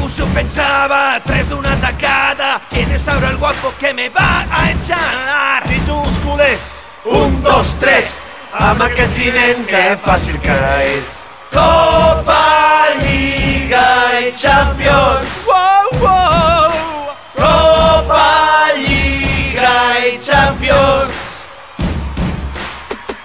s'ho pensava, 3 d'una tacada. ¿Quién es ahora el guapo que me va a echar? Títols culers. 1, 2, 3. Amb aquest trinent que fàcil que és. Copa, Lliga i Champions. Wow, wow. Copa, Lliga y Champions.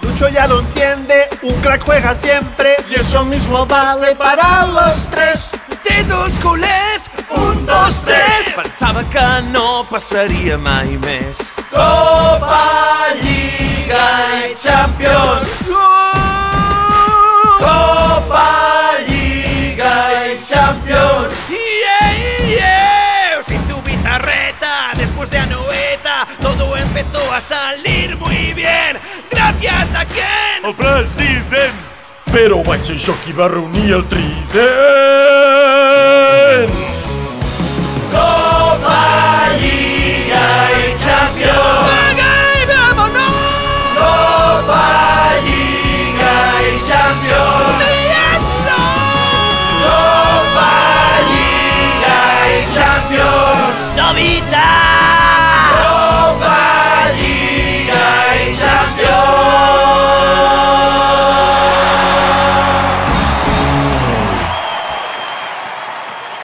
Lucho ya lo entiende, un crack juega siempre y eso mismo vale para los tres. Títols culers, 1, 2, 3. Pensava que no passaria mai més. Copa, Lliga i Champions. Copa, Lliga y Champions. Sin tu bizarreta, después de Anoeta, todo empezó a salir muy bien. ¿Gracias a quién? El president! Però vaig ser això qui va reunir el trident!